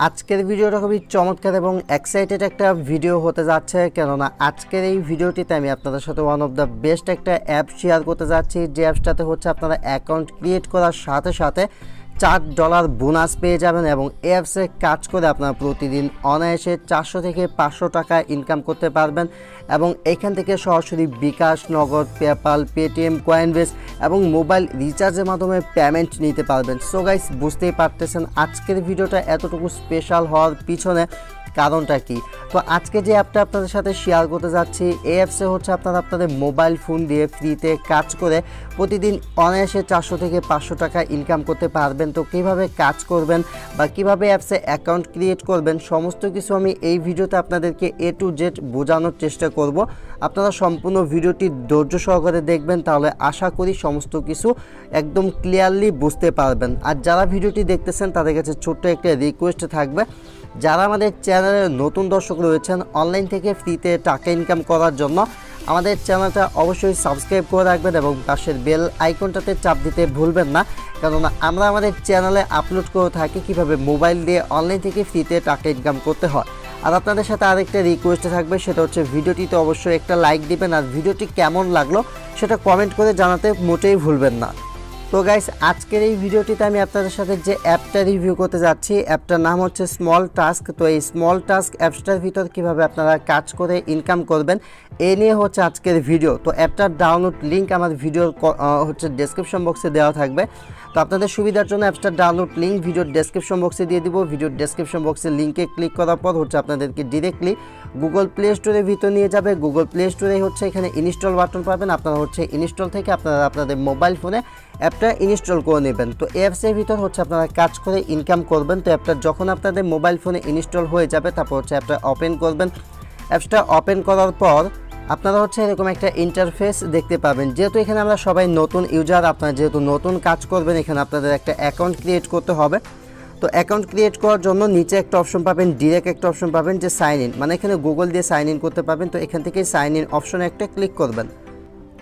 আজকের ভিডিওটা খুবই চমৎকার এবং এক্সাইটেড একটা ভিডিও হতে যাচ্ছে, কেননা আজকের এই ভিডিওটিতে আমি আপনাদের সাথে ওয়ান অফ দ্য বেস্ট একটা অ্যাপ শেয়ার করতে যাচ্ছি। যে অ্যাপসটাতে হচ্ছে আপনারা অ্যাকাউন্ট ক্রিয়েট করার সাথে সাথে $4 বোনাস পেয়ে যাবেন এবং এই অ্যাপসে কাজ করে আপনারা প্রতিদিন অনায়াসে 400 থেকে 500 টাকা ইনকাম করতে পারবেন এবং এখান থেকে সরাসরি বিকাশ, নগদ, পেপ্যাল, পেটিএম, কয়েনবেস এবং মোবাইল রিচার্জের মাধ্যমে পেমেন্ট নিতে পারবেন। সো গাইস, বুঝতেই পারতেছেন আজকের ভিডিওটা এতটুকু স্পেশাল হওয়ার পিছনে কারণটা কি। তো আজকে যে অ্যাপটা আপনাদের সাথে শেয়ার করতে যাচ্ছি, এই অ্যাপসে হচ্ছে আপনারা আপনাদের মোবাইল ফোন দিয়ে ফ্রিতে কাজ করে প্রতিদিন অনায়াসে 400 থেকে 500 টাকা ইনকাম করতে পারবেন। তো কীভাবে কাজ করবেন বা কীভাবে অ্যাপসে অ্যাকাউন্ট ক্রিয়েট করবেন সমস্ত কিছু আমি এই ভিডিওতে আপনাদেরকে A to Z বোঝানোর চেষ্টা করব। আপনারা সম্পূর্ণ ভিডিওটি ধৈর্য সহকারে দেখবেন, তাহলে আশা করি সমস্ত কিছু একদম ক্লিয়ারলি বুঝতে পারবেন। আর যারা ভিডিওটি দেখতেছেন তাদের কাছে ছোট্ট একটা রিকোয়েস্ট থাকবে, যারা আমাদের চ্যানেলের নতুন দর্শক রয়েছেন অনলাইন থেকে ফ্রিতে টাকা ইনকাম করার জন্য আমাদের চ্যানেলটা অবশ্যই সাবস্ক্রাইব করে রাখবেন এবং পাশের বেল আইকনটাতে চাপ দিতে ভুলবেন না, কেননা আমরা আমাদের চ্যানেলে আপলোড করে থাকি কীভাবে মোবাইল দিয়ে অনলাইন থেকে ফ্রিতে টাকা ইনকাম করতে হয়। আর আপনাদের সাথে আরেকটা রিকোয়েস্ট থাকবে, সেটা হচ্ছে ভিডিওটিতে অবশ্যই একটা লাইক দিবেন আর ভিডিওটি কেমন লাগলো সেটা কমেন্ট করে জানাতে মোটেই ভুলবেন না। তো গাইস, আজকের এই ভিডিওটিতে আমি আপনাদের সাথে যে অ্যাপটা রিভিউ করতে যাচ্ছি, অ্যাপটার নাম হচ্ছে স্মল টাস্ক। তো এই স্মল টাস্ক অ্যাপসটার ভিতর কীভাবে আপনারা কাজ করে ইনকাম করবেন এ নিয়ে হচ্ছে আজকের ভিডিও। তো অ্যাপটার ডাউনলোড লিঙ্ক আমার ভিডিওর হচ্ছে ডেসক্রিপশন বক্সে দেওয়া থাকবে। তো আপনাদের সুবিধার জন্য অ্যাপসটার ডাউনলোড লিঙ্ক ভিডিওর ডেসক্রিপশন বক্সে দিয়ে দিব। ভিডিওর ডেসক্রিপশন বক্সের লিঙ্কে ক্লিক করার পর হচ্ছে আপনাদেরকে ডিরেক্টলি গুগল প্লে স্টোরের ভিতর নিয়ে যাবে। গুগল প্লে স্টোরে হচ্ছে এখানে ইনস্টল বাটন পাবেন, আপনারা হচ্ছে ইনস্টল থেকে আপনারা আপনাদের মোবাইল ফোনে অ্যাপটা ইনস্টল করে নেবেন। তো অ্যাপসের ভিতর হচ্ছে আপনারা কাজ করে ইনকাম করবেন। তো অ্যাপটা যখন আপনাদের মোবাইল ফোনে ইনস্টল হয়ে যাবে তারপর হচ্ছে অ্যাপটা ওপেন করবেন। অ্যাপসটা ওপেন করার পর আপনারা হচ্ছে এরকম একটা ইন্টারফেস দেখতে পাবেন। যেহেতু এখানে আমরা সবাই নতুন ইউজার, আপনারা যেহেতু নতুন কাজ করবেন এখানে আপনাদের একটা অ্যাকাউন্ট ক্রিয়েট করতে হবে। তো অ্যাকাউন্ট ক্রিয়েট করার জন্য নিচে একটা অপশন পাবেন, ডিরেক্ট একটা অপশন পাবেন যে সাইন ইন, মানে এখানে গুগল দিয়ে সাইন ইন করতে পারবেন। তো এখান থেকে সাইন ইন অপশনে একটা ক্লিক করবেন।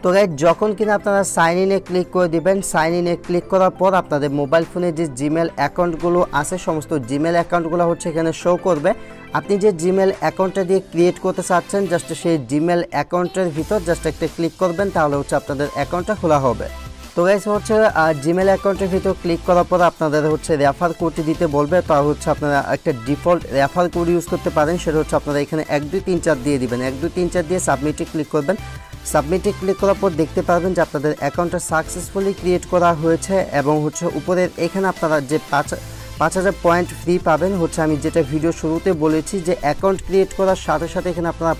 তো গাইস, যখন কিনা আপনারা সাইন ইনে ক্লিক করে দিবেন, সাইন ইনে ক্লিক করার পর আপনাদের মোবাইল ফোনে যে জিমেল অ্যাকাউন্টগুলো আছে সমস্ত জিমেল অ্যাকাউন্টগুলো হচ্ছে এখানে শো করবে। আপনি যে জিমেল অ্যাকাউন্টটা দিয়ে ক্রিয়েট করতে চাচ্ছেন জাস্ট সেই জিমেল অ্যাকাউন্টের ভিতর জাস্ট একটা ক্লিক করবেন, তাহলে হচ্ছে আপনাদের অ্যাকাউন্টটা খোলা হবে। তো গাইস হচ্ছে জিমেল অ্যাকাউন্টের ভিতর ক্লিক করার পর আপনাদের হচ্ছে রেফার কোডটি দিতে বলবে। তা হচ্ছে আপনারা একটা ডিফল্ট রেফার কোড ইউজ করতে পারেন, সেটা হচ্ছে আপনারা এখানে 1 2 3 4 দিয়ে দিবেন। 1 2 3 4 দিয়ে সাবমিটে ক্লিক করবেন। সাবমিটে ক্লিক করার পর দেখতে পারবেন যে আপনাদের অ্যাকাউন্টটা সাকসেসফুলি ক্রিয়েট করা হয়েছে এবং হচ্ছে উপরের এখানে আপনারা যে 5000 পয়েন্ট ফ্রি পাবেন। হচ্ছে আমি যেটা ভিডিও শুরুতে বলেছি যে অ্যাকাউন্ট ক্রিয়েট করার সাথে সাথে এখানে আপনারা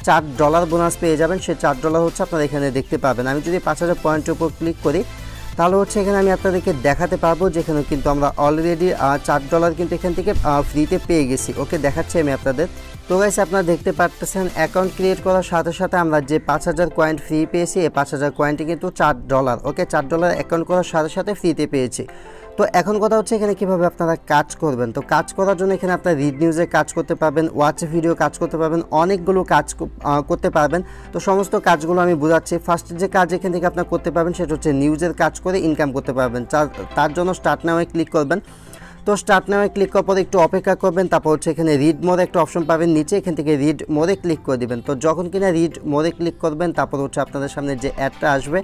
$4 বোনাস পেয়ে যাবেন। সে $4 হচ্ছে আপনারা এখানে দেখতে পাবেন। আমি যদি 5000 পয়েন্টের উপর ক্লিক করি তাহলে হচ্ছে এখানে আমি আপনাদেরকে দেখাতে পারবো যেখানে কিন্তু আমরা অলরেডি $4 কিন্তু এখান থেকে ফ্রিতে পেয়ে গেছি। ওকে, দেখাচ্ছি আমি আপনাদের। তো গাইস, আপনারা দেখতে পাচ্ছেন অ্যাকাউন্ট ক্রিয়েট করার সাথে সাথে আমরা যে 5000 কয়েন ফ্রি পেয়েছি, এই 5000 কয়েনটি কিন্তু $4। ওকে, $4 অ্যাকাউন্ট করার সাথে সাথে ফ্রিতে পেয়েছি। তো এখন কথা হচ্ছে এখানে কিভাবে আপনারা কাজ করবেন। তো কাজ করার জন্য এখানে আপনারা রিড নিউজে কাজ করতে পারবেন, ওয়াচ ভিডিও কাজ করতে পারবেন, অনেকগুলো কাজ করতে পারবেন। তো সমস্ত কাজগুলো আমি বোঝাচ্ছি। ফার্স্ট যে কাজ এখান থেকে আপনারা করতে পারবেন সেটা হচ্ছে নিউজের কাজ করে ইনকাম করতে পারবেন। তার জন্য স্টার্ট নাও ক্লিক করবেন। তো স্টার্ট নাও ক্লিক করার পর একটু অপেক্ষা করবেন, তারপর হচ্ছে এখানে রিড মোরে একটা অপশন পাবেন নিচে, এখান থেকে রিড মোরে ক্লিক করে দিবেন। তো যখন কিনা রিড মোরে ক্লিক করবেন তারপর হচ্ছে আপনাদের সামনে যে অ্যাডটা আসবে,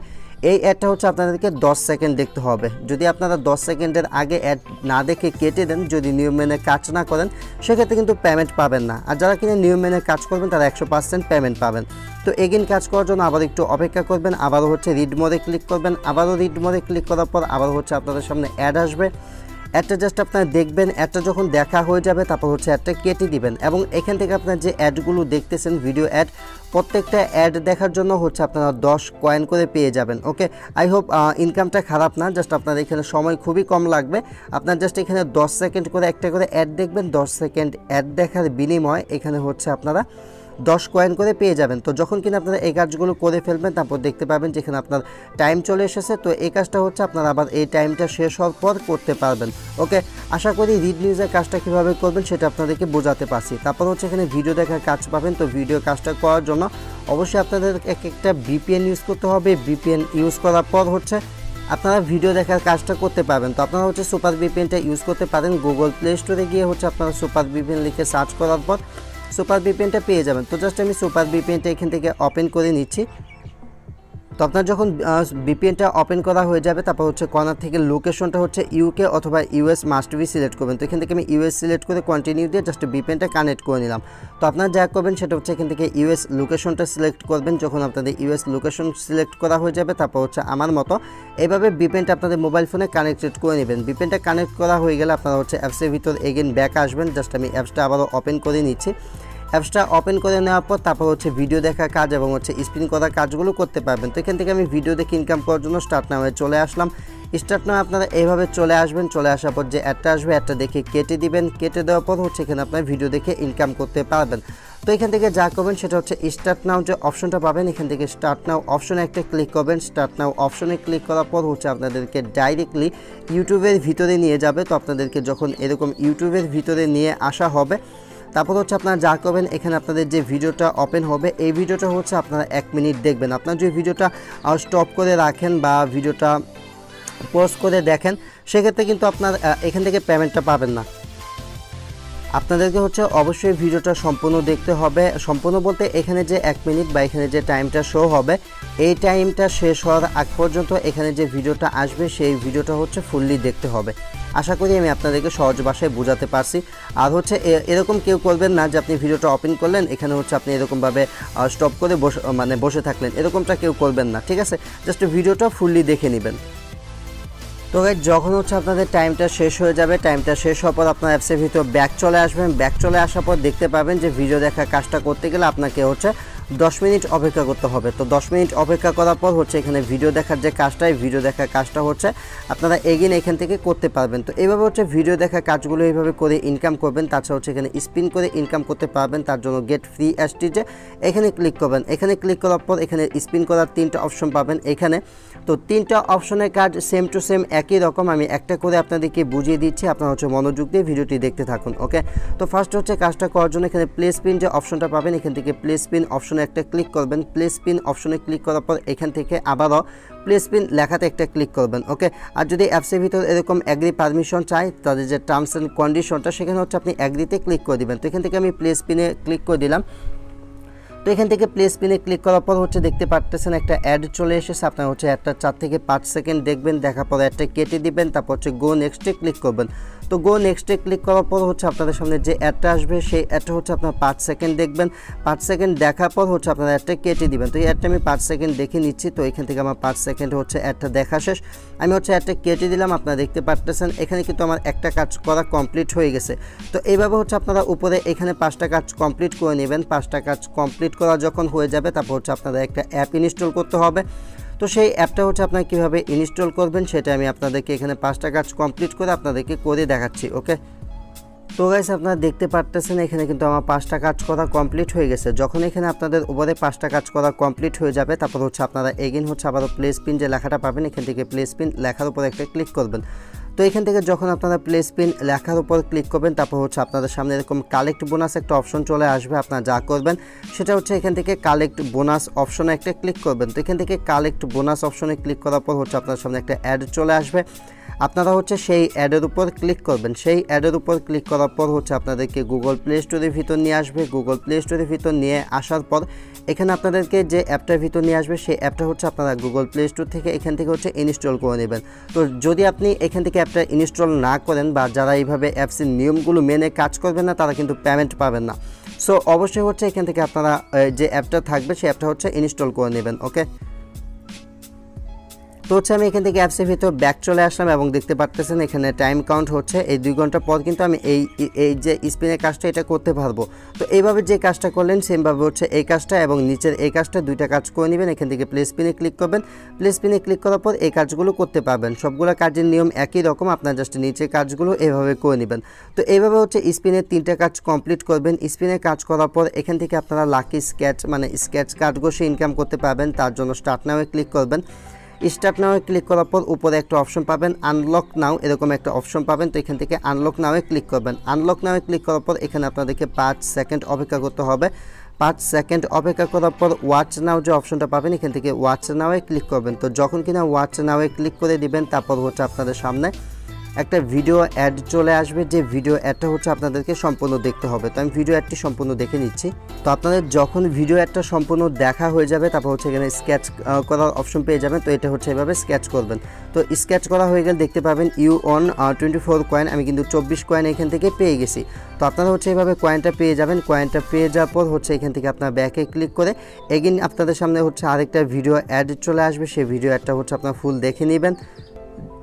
এই অ্যাডটা হচ্ছে আপনাদেরকে 10 সেকেন্ড দেখতে হবে। যদি আপনারা 10 সেকেন্ডের আগে অ্যাড না দেখে কেটে দেন, যদি নিয়ম মেনে কাজ না করেন সেক্ষেত্রে কিন্তু পেমেন্ট পাবেন না। আর যারা কিনা নিয়ম মেনে কাজ করবেন তারা 100% পেমেন্ট পাবেন। তো এগেইন কাজ করার জন্য আবার একটু অপেক্ষা করবেন, আবারও হচ্ছে রিড মোরে ক্লিক করবেন, আবারও রিড মোরে ক্লিক করার পর আবার হচ্ছে আপনাদের সামনে অ্যাড আসবে। অ্যাডটা জাস্ট আপনারা দেখবেন, অ্যাডটা যখন দেখা হয়ে যাবে তারপর হচ্ছে অ্যাডটা কেটে দিবেন এবং এখান থেকে আপনার যে অ্যাডগুলো দেখতেছেন ভিডিও অ্যাড, প্রত্যেকটা অ্যাড দেখার জন্য হচ্ছে আপনারা 10 কয়েন করে পেয়ে যাবেন। ওকে, আই হোপ ইনকামটা খারাপ না, জাস্ট আপনার এখানে সময় খুবই কম লাগবে। আপনার জাস্ট এখানে 10 সেকেন্ড করে একটা করে অ্যাড দেখবেন, 10 সেকেন্ড অ্যাড দেখার বিনিময়ে এখানে হচ্ছে আপনারা 10 কয়েন করে পেয়ে যাবেন। তো যখন কিনা আপনারা এই কাজগুলো করে ফেলবেন তারপর দেখতে পাবেন যেখানে আপনার টাইম চলে এসেছে। তো এই কাজটা হচ্ছে আপনারা আবার এই টাইমটা শেষ হওয়ার পর করতে পারবেন। ওকে, আশা করি রিড নিউজের কাজটা কীভাবে করবেন সেটা আপনাদেরকে বোঝাতে পারছি। তারপর হচ্ছে এখানে ভিডিও দেখার কাজ পাবেন। তো ভিডিও কাজটা করার জন্য অবশ্যই আপনাদের একটা VPN ইউজ করতে হবে। VPN ইউজ করার পর হচ্ছে আপনারা ভিডিও দেখার কাজটা করতে পারবেন। তো আপনারা হচ্ছে সুপার ভিপিএনটা ইউজ করতে পারেন। গুগল প্লে স্টোরে গিয়ে হচ্ছে আপনারা সুপার ভিপিএন লিখে সার্চ করার পর সুপার ভিপিএনটা পেয়ে যাবেন। তো জাস্ট আমি সুপার ভিপিএনটা এখান থেকে ওপেন করে নিচ্ছি। তো আপনার যখন ভিপিএনটা ওপেন করা হয়ে যাবে তারপর হচ্ছে কর্নার থেকে লোকেশনটা হচ্ছে ইউকে অথবা ইউএস মাস্ট বি সিলেক্ট করবেন। তো এখান থেকে আমি ইউএস সিলেক্ট করে কন্টিনিউ দিয়ে জাস্ট ভিপিএনটা কানেক্ট করে নিলাম। তো আপনারা যা করবেন সেটা হচ্ছে এখান থেকে ইউএস লোকেশনটা সিলেক্ট করবেন। যখন আপনাদের ইউএস লোকেশন সিলেক্ট করা হয়ে যাবে তারপর হচ্ছে আমার মতো এইভাবে ভিপিএনটা আপনাদের মোবাইল ফোনে কানেক্টেড করে নেবেন। ভিপিএনটা কানেক্ট করা হয়ে গেলে আপনারা হচ্ছে অ্যাপসের ভিতর এগেন ব্যাক আসবেন। জাস্ট আমি অ্যাপসটা আবারও ওপেন করে নিচ্ছি। অ্যাপসটা ওপেন করে নেওয়ার পর তারপর হচ্ছে ভিডিও দেখার কাজ এবং হচ্ছে স্পিন করার কাজগুলো করতে পারবেন। তো এখান থেকে আমি ভিডিও দেখে ইনকাম করার জন্য স্টার্ট নামে চলে আসলাম। স্টার্ট নামে আপনারা এইভাবে চলে আসবেন। চলে আসার পর যে অ্যাডটা আসবে অ্যাডটা দেখে কেটে দিবেন। কেটে দেওয়ার পর হচ্ছে এখানে আপনার ভিডিও দেখে ইনকাম করতে পারবেন। তো এখান থেকে যা করবেন সেটা হচ্ছে স্টার্ট নাও যে অপশনটা পাবেন এখান থেকে স্টার্ট নাও অপশনে একটা ক্লিক করবেন। স্টার্ট নাও অপশনে ক্লিক করার পর হচ্ছে আপনাদেরকে ডাইরেক্টলি ইউটিউবের ভিতরে নিয়ে যাবে। তো আপনাদেরকে যখন এরকম ইউটিউবের ভিতরে নিয়ে আসা হবে তারপর হচ্ছে আপনারা যা করবেন এখানে আপনাদের যে ভিডিওটা ওপেন হবে এই ভিডিওটা হচ্ছে আপনারা 1 মিনিট দেখবেন। আপনারা যদি ভিডিওটা স্টপ করে রাখেন বা ভিডিওটা পজ করে দেখেন সেক্ষেত্রে কিন্তু আপনার এখান থেকে পেমেন্টটা পাবেন না। আপনাদেরকে হচ্ছে অবশ্যই ভিডিওটা সম্পূর্ণ দেখতে হবে। সম্পূর্ণ বলতে এখানে যে 1 মিনিট বা এখানে যে টাইমটা শো হবে এই টাইমটা শেষ হওয়ার আগ পর্যন্ত এখানে যে ভিডিওটা আসবে সেই ভিডিওটা হচ্ছে ফুললি দেখতে হবে। আশা করি আমি আপনাদেরকে সহজ ভাষায় বোঝাতে পারছি। আর হচ্ছে এরকম কেউ করবেন না যে আপনি ভিডিওটা ওপেন করলেন এখানে হচ্ছে আপনি এরকমভাবে স্টপ করে বসে থাকলেন, এরকমটা কেউ করবেন না, ঠিক আছে? জাস্ট ভিডিওটা ফুললি দেখে নেবেন। তো গাইস যখন হচ্ছে আপনাদের টাইমটা শেষ হয়ে যাবে, টাইমটা শেষ হওয়ার পর আপনার অ্যাপসের ভিতর ব্যাক চলে আসবেন। ব্যাক চলে আসার পর দেখতে পাবেন যে ভিডিও দেখার কাজটা করতে গেলে আপনাকে হচ্ছে 10 মিনিট অপেক্ষা করতে হবে। তো 10 মিনিট অপেক্ষা করার পর হচ্ছে এখানে ভিডিও দেখার যে কাজটা এই ভিডিও দেখার কাজটা হচ্ছে আপনারা এগেইন এখান থেকে করতে পারবেন। তো এইভাবে হচ্ছে ভিডিও দেখার কাজগুলো এইভাবে করে ইনকাম করবেন। তাছাড়া হচ্ছে এখানে স্পিন করে ইনকাম করতে পারবেন। তার জন্য গেট ফ্রি এসটিজে এখানে ক্লিক করবেন। এখানে ক্লিক করার পর এখানে স্পিন করার 3টা অপশন পাবেন এখানে। তো 3টা অপশনের কাজ সেম টু সেম একই রকম। আমি একটা করে আপনাদেরকে বুঝিয়ে দিচ্ছি, আপনারা হচ্ছে মনোযোগ দিয়ে ভিডিওটি দেখতে থাকুন। ওকে, তো ফার্স্ট হচ্ছে কাজটা করার জন্য এখানে প্লে স্পিন যে অপশনটা পাবেন এখান থেকে প্লে স্পিন অপশনে একটা ক্লিক করবেন। প্লে স্পিন অপশনে ক্লিক করার পর এখান থেকে আবারও প্লে স্পিন লেখাতে একটা ক্লিক করবেন। ওকে, আর যদি অ্যাপসের ভিতর এরকম অ্যাগ্রি পারমিশন চাই তাদের যে টার্মস অ্যান্ড কন্ডিশনটা সেখানে হচ্ছে আপনি অ্যাগ্রিতে ক্লিক করে দিবেন। তো এখান থেকে আমি প্লে স্পিনে ক্লিক করে দিলাম। তো এখান থেকে প্লে স্পিনে ক্লিক করার পর হচ্ছে দেখতে পাচ্ছেন একটা অ্যাড চলে এসেছে। আপনারা হচ্ছে একটা 4 থেকে 5 সেকেন্ড দেখবেন, দেখার পর অ্যাডটা কেটে দিবেন, তারপর হচ্ছে গো নেক্সটে ক্লিক করবেন। তো গো নেক্সটে ক্লিক করার পর হচ্ছে আপনাদের সামনে যে অ্যাডটা আসবে সেই অ্যাডটা হচ্ছে আপনার 5 সেকেন্ড দেখবেন। 5 সেকেন্ড দেখার পর হচ্ছে আপনারা অ্যাডটা কেটে দিবেন। তো এই অ্যাডটা আমি 5 সেকেন্ড দেখে নিচ্ছি। তো এখান থেকে আমার 5 সেকেন্ড হচ্ছে অ্যাডটা দেখা শেষ। আমি হচ্ছে অ্যাডটা কেটে দিলাম। আপনারা দেখতে পাচ্ছেন এখানে কিন্তু আমার একটা কাজ করা কমপ্লিট হয়ে গেছে। তো এইভাবে হচ্ছে আপনারা উপরে এখানে 5টা কাজ কমপ্লিট করে নেবেন। 5টা কাজ কমপ্লিট করা যখন হয়ে যাবে তারপর হচ্ছে আপনাদের একটা অ্যাপ ইনস্টল করতে হবে। তো সেই অ্যাপটা হচ্ছে আপনারা কীভাবে ইনস্টল করবেন সেটা আমি আপনাদেরকে এখানে 5টা কাজ কমপ্লিট করে আপনাদেরকে করে দেখাচ্ছি। ওকে, তো গাইস আপনারা দেখতে পাচ্ছেন এখানে কিন্তু আমার 5টা কাজ করা কমপ্লিট হয়ে গেছে। যখন এখানে আপনাদের উপরে 5টা কাজ করা কমপ্লিট হয়ে যাবে তারপর হচ্ছে আপনারা এগেইন হচ্ছে আবারও প্লে স্পিন যে লেখাটা পাবেন এখান থেকে প্লে স্পিন লেখার উপর একটা ক্লিক করবেন। তো এখান থেকে যখন আপনারা প্লে স্পিন লেখার উপর ক্লিক করবেন তারপর হচ্ছে আপনাদের সামনে এরকম কালেক্ট বোনাস একটা অপশন চলে আসবে। আপনারা যা করবেন সেটা হচ্ছে এখান থেকে কালেক্ট বোনাস অপশনে একটা ক্লিক করবেন। তো এখান থেকে কালেক্ট বোনাস অপশনে ক্লিক করার পর হচ্ছে আপনার সামনে একটা অ্যাড চলে আসবে। আপনারা হচ্ছে সেই অ্যাডের উপর ক্লিক করবেন। সেই অ্যাডের উপর ক্লিক করার পর হচ্ছে আপনাদেরকে গুগল প্লে স্টোরের ভিতর নিয়ে আসবে। গুগল প্লে স্টোরের ভিতর নিয়ে আসার পর এখানে আপনাদেরকে যে অ্যাপটার ভিতর নিয়ে আসবে সেই অ্যাপটা হচ্ছে আপনারা গুগল প্লে স্টোর থেকে এখান থেকে হচ্ছে ইনস্টল করে নেবেন। তো যদি আপনি এখান থেকে অ্যাপটা ইনস্টল না করেন বা যারা এইভাবে অ্যাপসের নিয়মগুলো মেনে কাজ করবেন না তারা কিন্তু পেমেন্ট পাবেন না। সো অবশ্যই হচ্ছে এখান থেকে আপনারা যে অ্যাপটা থাকবে সেই অ্যাপটা হচ্ছে ইনস্টল করে নেবেন। ওকে, তো হচ্ছে আমি এখান থেকে অ্যাপসের ভিতর ব্যাক চলে আসলাম এবং দেখতে পাচ্ছেন এখানে টাইম কাউন্ট হচ্ছে এই 2 ঘন্টা পর কিন্তু আমি এই যে স্পিনের কাজটা এটা করতে পারবো। তো এইভাবে যে কাজটা করলেন সেমভাবে হচ্ছে এই কাজটা এবং নিচের এই কাজটা 2টা কাজ করে নেবেন। এখান থেকে প্লে স্পিনে ক্লিক করবেন। প্লে স্পিনে ক্লিক করার পর এই কাজগুলো করতে পারবেন। সবগুলো কাজের নিয়ম একই রকম, আপনার জাস্ট নিচের কাজগুলো এইভাবে করে নেবেন। তো এইভাবে হচ্ছে স্পিনের 3টা কাজ কমপ্লিট করবেন। স্পিনে কাজ করার পর এখান থেকে আপনারা লাকি স্কেচ স্কেচ কার্ড বসে ইনকাম করতে পারবেন। তার জন্য স্টার্ট নাও ক্লিক করবেন। স্টার্ট নাও ক্লিক করার পর উপরে একটা অপশন পাবেন আনলক নাও, এরকম একটা অপশন পাবেন। তো এখান থেকে আনলক নাও ক্লিক করবেন। আনলক নাও ক্লিক করার পর এখানে আপনাদেরকে 5 সেকেন্ড অপেক্ষা করতে হবে। 5 সেকেন্ড অপেক্ষা করার পর ওয়াচ নাও যে অপশনটা পাবেন এখান থেকে ওয়াচ নাওয়ে ক্লিক করবেন। তো যখন কিনা ওয়াচ নাওয়ে ক্লিক করে দিবেন তারপর হচ্ছে আপনাদের সামনে একটা ভিডিও অ্যাড চলে আসবে, যে ভিডিও অ্যাডটা হচ্ছে আপনাদেরকে সম্পূর্ণ দেখতে হবে। তো আমি ভিডিও অ্যাডটি সম্পূর্ণ দেখে নিচ্ছি। তো আপনাদের যখন ভিডিও অ্যাডটা সম্পূর্ণ দেখা হয়ে যাবে তারপর হচ্ছে এখানে স্কেচ করার অপশন পেয়ে যাবেন। তো এটা হচ্ছে এভাবে স্কেচ করবেন। তো স্কেচ করা হয়ে গেলে দেখতে পাবেন ইউ অন 24 কয়েন, আমি কিন্তু 24 কয়েন এখান থেকে পেয়ে গেছি। তো আপনারা হচ্ছে এভাবে কয়েনটা পেয়ে যাবেন। কয়েনটা পেয়ে যাওয়ার পর হচ্ছে এখান থেকে আপনার ব্যাকে ক্লিক করে এগেইন আপনাদের সামনে হচ্ছে আরেকটা ভিডিও অ্যাড চলে আসবে। সেই ভিডিও অ্যাডটা হচ্ছে আপনার ফুল দেখে নেবেন।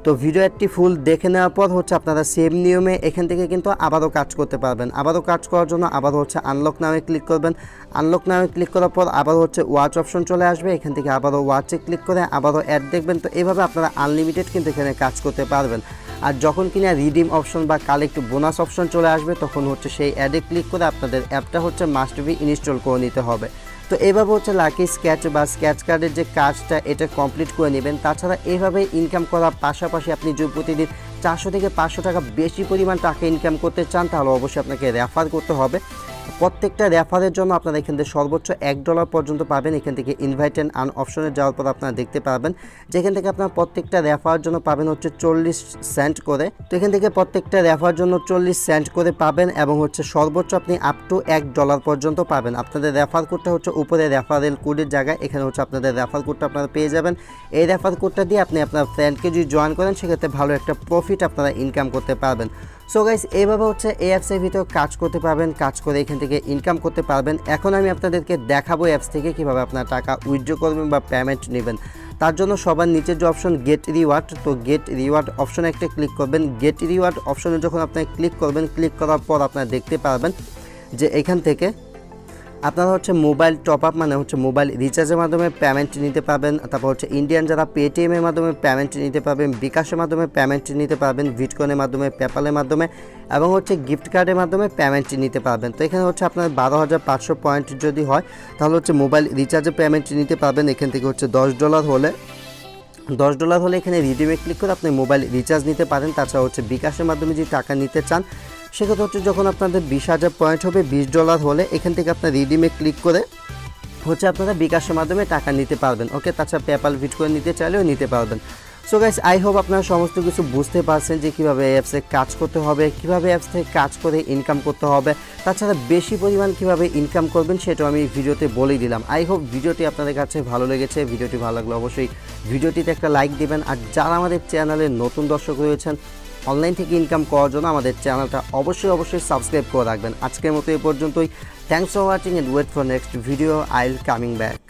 তো ভিডিও অ্যাডটি ফুল দেখে নেওয়ার পর হচ্ছে আপনারা সেম নিয়মে এখান থেকে কিন্তু আবারও কাজ করতে পারবেন। আবারও কাজ করার জন্য আবার হচ্ছে আনলক নামে ক্লিক করবেন। আনলক নামে ক্লিক করার পর আবার হচ্ছে ওয়াচ অপশন চলে আসবে, এখান থেকে আবারও ওয়াচে ক্লিক করে আবারও অ্যাড দেখবেন। তো এইভাবে আপনারা আনলিমিটেড কিন্তু এখানে কাজ করতে পারবেন। আর যখন কিনা রিডিম অপশন বা কালেক্ট বোনাস অপশন চলে আসবে তখন হচ্ছে সেই অ্যাডে ক্লিক করে আপনাদের অ্যাপটা হচ্ছে মাস্ট বি ইনস্টল করে নিতে হবে। তো এইভাবে হচ্ছে লাকি স্কেচ বা স্কেচ কার্ডের যে কাজটা এটা কমপ্লিট করে নেবেন। তাছাড়া এইভাবে ইনকাম করার পাশাপাশি আপনি যদি প্রতিদিন 400 থেকে 500 টাকা বেশি পরিমাণ টাকা ইনকাম করতে চান তাহলে অবশ্যই আপনাকে রেফার করতে হবে। প্রত্যেকটা রেফারের জন্য আপনারা এখান থেকে সর্বোচ্চ $1 পর্যন্ত পাবেন। এখান থেকে ইনভাইট অ্যান্ড আর্ন অপশনে যাওয়ার পর আপনারা দেখতে পাবেন যেখান থেকে আপনারা প্রত্যেকটা রেফারের জন্য পাবেন হচ্ছে 40 সেন্ট করে। তো এখান থেকে প্রত্যেকটা রেফারের জন্য 40 সেন্ট করে পাবেন এবং হচ্ছে সর্বোচ্চ আপনি আপ টু $1 পর্যন্ত পাবেন। আপনাদের রেফার কোডটা হচ্ছে উপরে রেফারেল কোডের জায়গায় এখানে হচ্ছে আপনাদের রেফার কোডটা আপনারা পেয়ে যাবেন। এই রেফার কোডটা দিয়ে আপনি আপনার ফ্রেন্ডকে যদি জয়েন করেন সেক্ষেত্রে ভালো একটা প্রফিট আপনারা ইনকাম করতে পারবেন। সো গাইস এইভাবে হচ্ছে এই অ্যাপসের ভিতরে কাজ করতে পারবেন, কাজ করে এখান থেকে ইনকাম করতে পারবেন। এখন আমি আপনাদেরকে দেখাবো অ্যাপস থেকে কীভাবে আপনার টাকা উইথড্র করবেন বা পেমেন্ট নেবেন। তার জন্য সবার নিচে যে অপশন গেট রিওয়ার্ড, তো গেট রিওয়ার্ড অপশনে একটা ক্লিক করবেন। গেট রিওয়ার্ড অপশনে যখন আপনি ক্লিক করবেন, ক্লিক করার পর আপনারা দেখতে পারবেন যে এখান থেকে আপনারা হচ্ছে মোবাইল টপ আপ মানে হচ্ছে মোবাইল রিচার্জের মাধ্যমে পেমেন্ট নিতে পারবেন। তারপর হচ্ছে ইন্ডিয়ান যারা পেটিএমের মাধ্যমে পেমেন্ট নিতে পারবেন, বিকাশের মাধ্যমে পেমেন্ট নিতে পারবেন, বিটকয়েনের মাধ্যমে, পেপ্যালের মাধ্যমে এবং হচ্ছে গিফট কার্ডের মাধ্যমে পেমেন্ট নিতে পারবেন। তো এখানে হচ্ছে আপনার 12,500 পয়েন্ট যদি হয় তাহলে হচ্ছে মোবাইল রিচার্জে পেমেন্ট নিতে পারবেন। এখান থেকে হচ্ছে $10 হলে এখানে রিডিমে ক্লিক করে আপনি মোবাইল রিচার্জ নিতে পারেন। তাছাড়া হচ্ছে বিকাশের মাধ্যমে যদি টাকা নিতে চান সেক্ষেত্রে হচ্ছে যখন আপনাদের 20,000 পয়েন্ট হবে $20 হলে এখান থেকে আপনার রিডিমে ক্লিক করে হচ্ছে আপনারা বিকাশের মাধ্যমে টাকা নিতে পারবেন। ওকে, তাছাড়া পেপ্যাল বিটকয়েন নিতে চাইলেও নিতে পারবেন। সো গাইস আই হোপ আপনারা সমস্ত কিছু বুঝতে পারছেন যে কীভাবে অ্যাপসে কাজ করতে হবে, কীভাবে অ্যাপস থেকে কাজ করে ইনকাম করতে হবে, তাছাড়া বেশি পরিমাণ কীভাবে ইনকাম করবেন সেটাও আমি ভিডিওতে বলেই দিলাম। আই হোপ ভিডিওটি আপনাদের কাছে ভালো লেগেছে। ভিডিওটি ভালো লাগলে অবশ্যই ভিডিওটিতে একটা লাইক দিবেন। আর যারা আমাদের চ্যানেলে নতুন দর্শক রয়েছেন অনলাইন থেকে ইনকাম করার জন্য আমাদের চ্যানেলটা অবশ্যই সাবস্ক্রাইব করে রাখবেন। আজকের মতো এই পর্যন্তই। Thanks for watching and wait for next video. I will coming back.